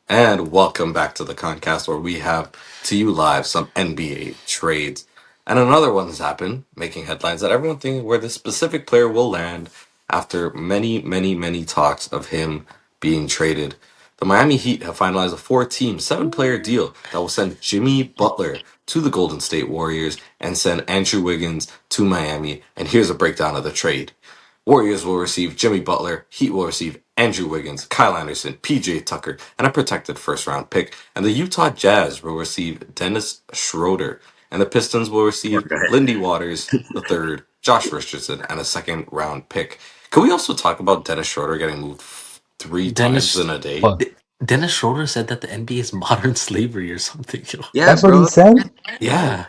And welcome back to the Concast, where we have to you live some NBA trades. And another one has happened, making headlines that everyone thinks where this specific player will land after many talks of him being traded. The Miami Heat have finalized a four-team, seven-player deal that will send Jimmy Butler to the Golden State Warriors and send Andrew Wiggins to Miami. And here's a breakdown of the trade. Warriors will receive Jimmy Butler, Heat will receive Andrew Wiggins, Kyle Anderson, PJ Tucker, and a protected first round pick. And the Utah Jazz will receive Dennis Schroeder. And the Pistons will Poor receive guy. Lindy Waters the third, Josh Richardson, and a second round pick. Can we also talk about Dennis Schroeder getting moved three times in Dennis a day? But Dennis Schroeder said that the NBA is modern slavery or something. Yo. Yeah, that's what he bro. said? Yeah. Yeah,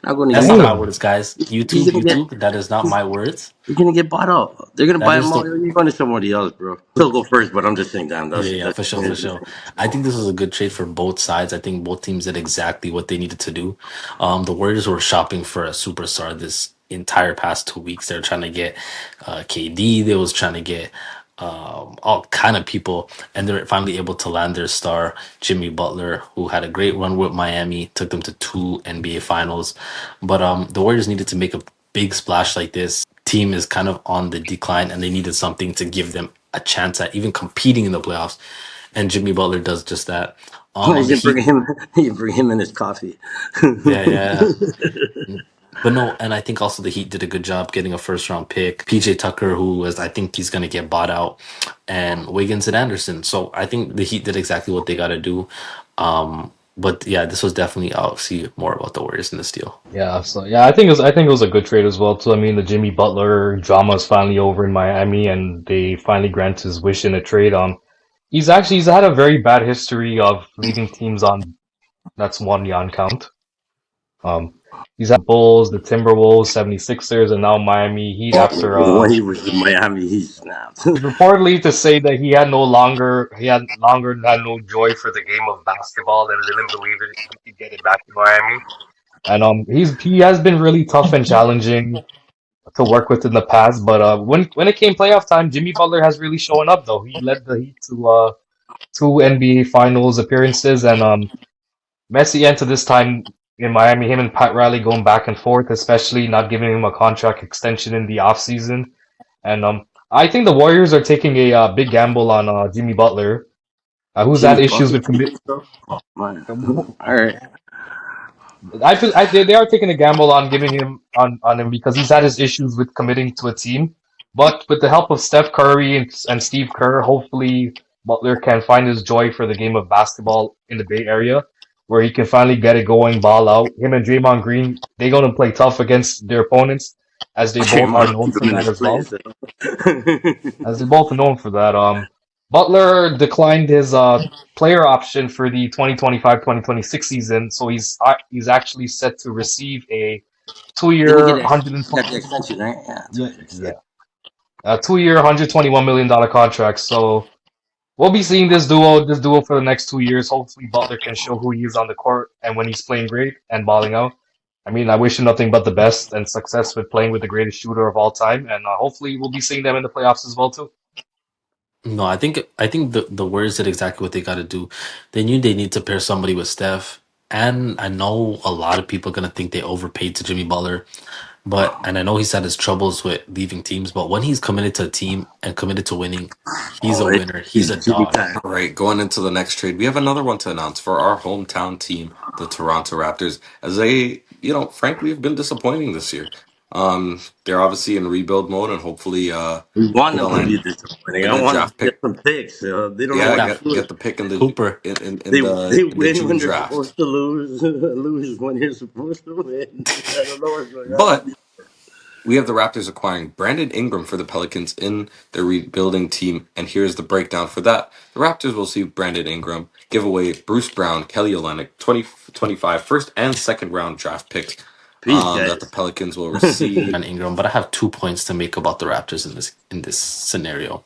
Not going to that's not Utah. my Damn. words, guys. He's YouTube, gonna get. YouTube. That is not my words. He's gonna get bought out. They're gonna That buy him is out. the You're going to somebody else, bro. He'll go first, but I'm just saying, damn, yeah, that's for sure, for sure. I think this was a good trade for both sides. I think both teams did exactly what they needed to do. The Warriors were shopping for a superstar this entire past 2 weeks. They're trying to get KD. They was trying to get all kind of people, and they're finally able to land their star, Jimmy Butler, who had a great run with Miami, took them to two NBA Finals. But the Warriors needed to make a big splash like this. Team is kind of on the decline, and they needed something to give them a chance at even competing in the playoffs. And Jimmy Butler does just that. On He's the gonna bring Heat, him. He bring him in his coffee. yeah, yeah. But no, and I think also the Heat did a good job getting a first round pick. PJ Tucker, who was, I think he's going to get bought out, and Wiggins and Anderson. So I think the Heat did exactly what they got to do. But yeah, this was definitely, I'll see more about the Warriors in this deal. Yeah, I think it was a good trade as well too. I mean, the Jimmy Butler drama is finally over in Miami, and they finally grant his wish in a trade. He's had a very bad history of leaving teams on that's one on count. Um, he's had Bulls, the Timberwolves, 76ers, and now Miami Heat after When he was in Miami, he snapped. reportedly to say that he had no joy for the game of basketball and didn't believe he could get it back in Miami. And he has been really tough and challenging to work with in the past, but when it came playoff time, Jimmy Butler has really shown up though. He led the Heat to two NBA Finals appearances, and Messi entered this time in Miami. Him and Pat Riley going back and forth, especially not giving him a contract extension in the offseason. And I think the Warriors are taking a big gamble on Jimmy Butler, who's had Jimmy issues Butler, with you commit. think so? Oh man. All right. They are taking a gamble on giving him him because he's had his issues with committing to a team. But with the help of Steph Curry and Steve Kerr, hopefully Butler can find his joy for the game of basketball in the Bay Area, where he can finally get it going, ball out. Him and Draymond Green, they're gonna play tough against their opponents, as they both are Draymond known keep for him in that his as well. place. Huh? As they're both known for that. Butler declined his player option for the 2025-2026 season, so he's actually set to receive a He didn't get two-year, it. He got the extension, right? Yeah, yeah, 2 year yeah, extension. a two-year, $121 million contract. So we'll be seeing this duo for the next 2 years. Hopefully, Butler can show who he is on the court and when he's playing great and balling out. I mean, I wish him nothing but the best and success with playing with the greatest shooter of all time, and hopefully, we'll be seeing them in the playoffs as well too. No, I think the Warriors did exactly what they got to do. They knew they need to pair somebody with Steph, and I know a lot of people are gonna think they overpaid to Jimmy Butler, and I know he's had his troubles with leaving teams, but when he's committed to a team and committed to winning, he's a Oh, winner. He's a it's Jimmy dog. time. All right, going into the next trade, we have another one to announce for our hometown team, the Toronto Raptors, as they, frankly, have been disappointing this year. They're obviously in rebuild mode, and hopefully, We want them they'll to be land disappointing. a I good want them draft to get pick. some picks. They don't know Yeah, what Yeah, to get do. the pick in the Cooper. in They the win June when they're draft. supposed to lose, lose when you're supposed to win. I don't know what's going on. But we have the Raptors acquiring Brandon Ingram for the Pelicans in their rebuilding team, and here's the breakdown for that. The Raptors will see Brandon Ingram give away Bruce Brown, Kelly Olynyk, 2025 first and second round draft picks Peace, that the guys. Pelicans will receive. And Ingram, but I have 2 points to make about the Raptors in this scenario.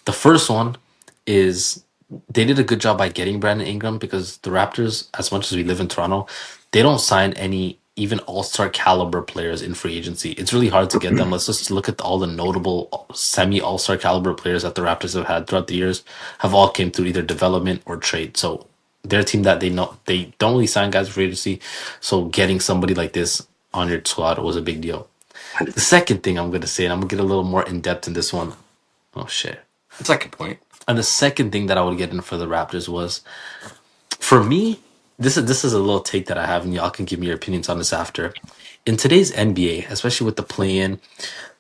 The first one is they did a good job by getting Brandon Ingram because the Raptors, as much as we live in Toronto, they don't sign any even all-star caliber players in free agency. It's really hard to get them. Let's just look at all the notable semi all-star caliber players that the Raptors have had throughout the years have all came through either development or trade. So they're a team that they don't really sign guys for free agency. So getting somebody like this on your squad was a big deal. The 100%. second thing I'm gonna say, and I'm gonna get a little more in depth in this one. Oh shit. Second point. And the second thing that I would get in for the Raptors was, for me, this is a little take that I have, and y'all can give me your opinions on this after. In today's NBA, especially with the play-in,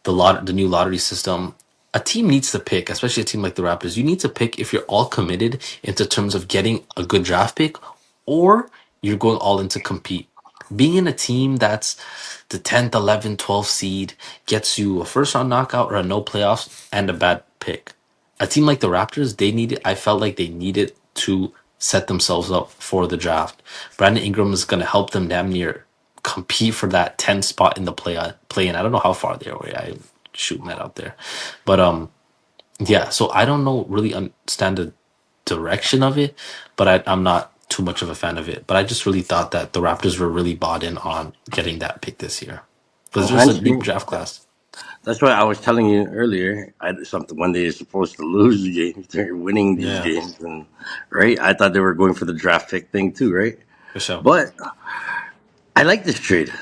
the new lottery system, a team needs to pick, especially a team like the Raptors. You need to pick if you're all committed into terms of getting a good draft pick, or you're going all in to compete. Being in a team that's the 10th, 11th, 12th seed gets you a first round knockout or a no playoffs and a bad pick. A team like the Raptors, I felt like they needed to set themselves up for the draft. Brandon Ingram is going to help them damn near compete for that 10 spot in the play in. I don't know how far they are away. I'm shooting that out there. But yeah, so I don't know really understand the direction of it, but I'm not too much of a fan of it. But I just really thought that the Raptors were really bought in on getting that pick this year. Oh, Because there's a deep honestly, draft class. that's why I was telling you earlier. Something when they're supposed to lose the games, they're winning these Yeah, games, and right. I thought they were going for the draft pick thing too, right? for sure. But I like this trade.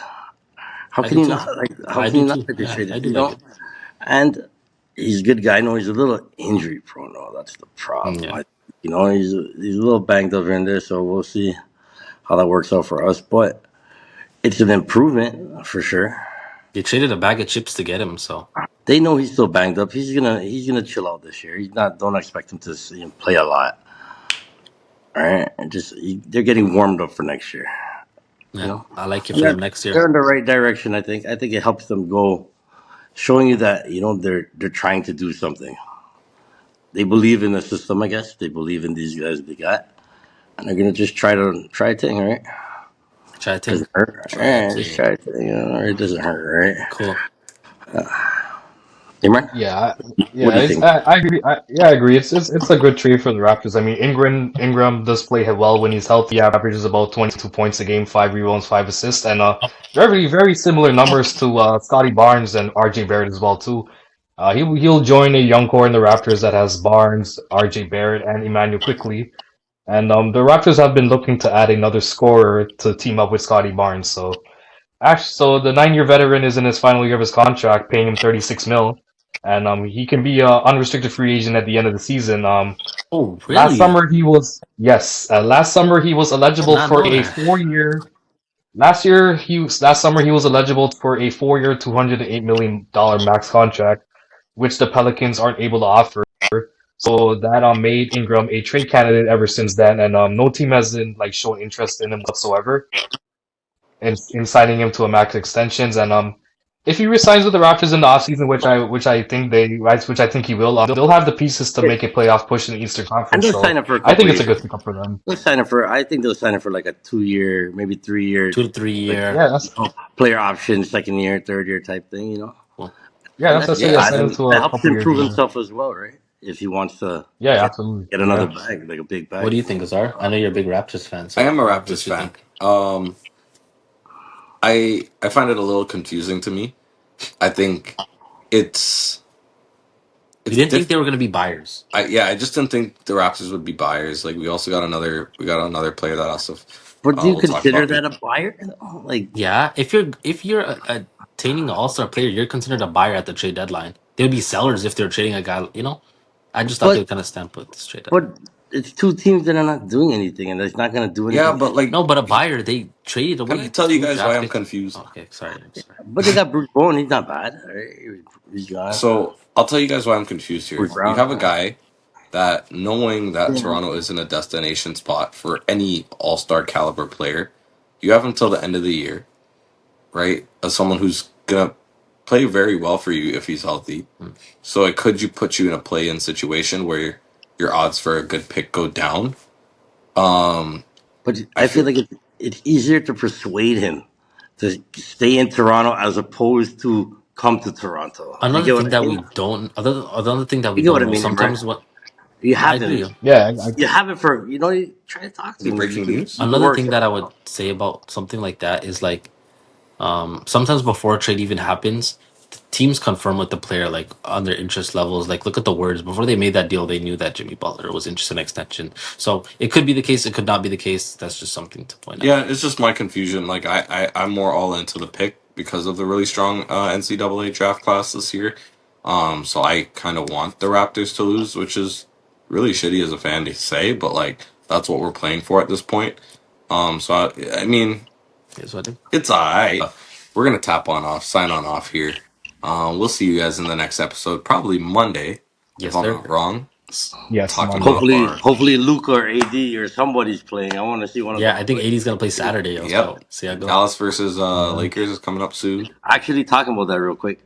How I can do you too. not like? How I can do you not too. like this Yeah, trade? I do like it. And he's a good guy. I know he's a little injury prone. Though that's the problem. Yeah. He's a little banged up in there, so we'll see how that works out for us. But it's an improvement for sure. They traded a bag of chips to get him, so They know he's still banged up. He's gonna chill out this year. He's not. Don't expect him to see him play a lot. All right, and they're getting warmed up for next year. You yeah, know, I like it and for them next year. they're in the right direction. I think it helps them go, showing you that they're trying to do something. They believe in the system. I guess they believe in these guys they got, and they're gonna just try a thing, right? Try to think. Doesn't hurt. Try a Yeah, just thing. try it. It doesn't hurt, right? Cool. You man, Yeah, what yeah, do you think? I agree. I agree. It's a good trade for the Raptors. I mean, Ingram does play well when he's healthy. He averages about 22 points a game, 5 rebounds, 5 assists, and very similar numbers to Scotty Barnes and RJ Barrett as well too. He'll join a young core in the Raptors that has Barnes, RJ Barrett, and Emmanuel quickly. And the Raptors have been looking to add another scorer to team up with Scotty Barnes. So the 9-year veteran is in his final year of his contract, paying him 36 mil, and he can be a unrestricted free agent at the end of the season. Oh, Last really? summer he was yes, last summer he was Did eligible not for know a that. 4-year. Last summer he was eligible for a 4-year, $208 million max contract, which the Pelicans aren't able to offer. So that made Ingram a trade candidate ever since then, and no team has been like shown interest in him whatsoever in signing him to a max extensions. And if he resigns with the Raptors in the offseason, which I think he will, they'll have the pieces to Yeah, make a playoff push in the Eastern and Conference. they'll sign So him for a I couple think of it's a years. good pickup for them. They'll sign him for. I think they'll sign him for like a 2 year, maybe 3 year, 2 to 3 year. Yeah, that's player option, second year, third year type thing. Cool. yeah, And that's that's that's it. it. Yeah, Yeah, I sign him think to That a helps couple him year prove deal. himself as well, right? If he wants to Yeah, get absolutely. get another Yeah. bag, like a big What bag. do you think, Azar? I know you're a big Raptors fan, I so am a Raptors what you fan. think? I find it a little confusing to me. I think it's You it's didn't think diff. they were going to be buyers? I just didn't think the Raptors would be buyers. Like we got another player that also But do you we'll talk consider about. that a buyer? Like, Yeah. If you're attaining an All-Star player, you're considered a buyer at the trade deadline. They'd be sellers if they're trading a guy. I just thought they but would kind of stamp with this trade deadline. but it's two teams that are not doing anything, and it's not going to do Yeah, anything. but like, No, but a buyer, they traded can I away tell you two guys why draft I'm picks. confused? Okay, sorry. I'm sorry. But they got Bruce Bowen. He's not bad. Right? He's gone. So I'll tell you guys why I'm confused here. Bruce You Brown. have a guy that, knowing that Yeah. Toronto isn't a destination spot for any All Star caliber player, you have until the end of the year, right? As someone who's gonna play very well for you if he's healthy. Hmm. So it could you put you in a play in situation where your odds for a good pick go down. Um, But I I feel feel like it's easier to persuade him to stay in Toronto as opposed to come to Toronto. You Another get what thing I that mean? we don't, another thing that we You get what don't I know. mean, right? Sometimes what You I have agree. him. Yeah, You have it for you try to talk to the him. Like breaking news. you can Another work thing something that I would out. say about something like that is like Sometimes before a trade even happens, teams confirm with the player like on their interest levels. Like look at the words before they made that deal, they knew that Jimmy Butler was interested in extension. So it could be the case, it could not be the case. That's just something to point out. Yeah, it's just my confusion. Like I'm more all into the pick because of the really strong NCAA draft class this year. So I kind of want the Raptors to lose, which is really shitty as a fan to say, but like that's what we're playing for at this point. So I mean, Here's what I do. it's alright. We're gonna sign on off here. We'll see you guys in the next episode, probably Monday, if Yes, I'm sir. not wrong. Yes, Talking Monday. about Hopefully, our hopefully Luca or AD or somebody's playing. I want to see one of Yeah, them I think play. AD's gonna play Saturday, yo. yep, So see how it go. Dallas versus Yeah. Lakers is coming up soon. Actually, talking about that real quick.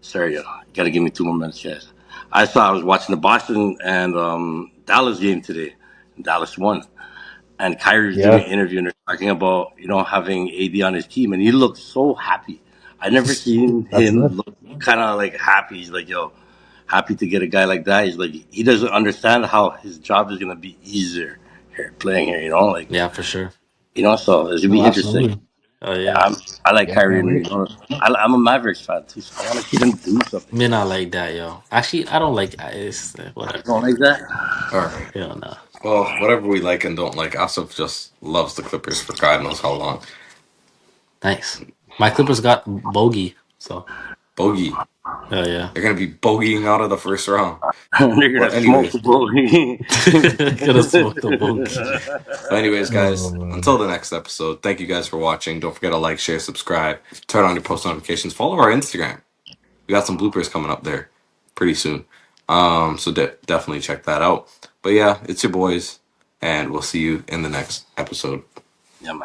Sorry, you got to give me 2 more minutes, guys. I was watching the Boston and Dallas game today. Dallas won. And Kyrie was doing Yeah, an interview and they're talking about, having AD on his team. And he looked so happy. I never seen that's him good. look kind of like happy. He's like, yo, happy to get a guy like that. He's like, he doesn't understand how his job is going to be easier here, playing here, like, Yeah, for sure. so it's going to No, be interesting. absolutely. Oh Yeah, yeah. I like Yeah, Kyrie, can't and wait. I'm a Mavericks fan too, so I want to see them do something. Me not like that, yo. Actually, I don't like it's You whatever. don't like that? All right. You know, no. Well, whatever we like and don't like, Asif just loves the Clippers for God knows how long. Nice. My Clippers got bogey, so Bogey. oh yeah. They're gonna be bogeying out of the first round. They're Well, gonna smoke the anyways. bogey. Gonna smoke the bogey. But anyways, Oh guys, man. until the next episode, thank you guys for watching. Don't forget to like, share, subscribe, turn on your post notifications, follow our Instagram. We got some bloopers coming up there pretty soon. So definitely check that out. But yeah, it's your boys, and we'll see you in the next episode. Yeah, man.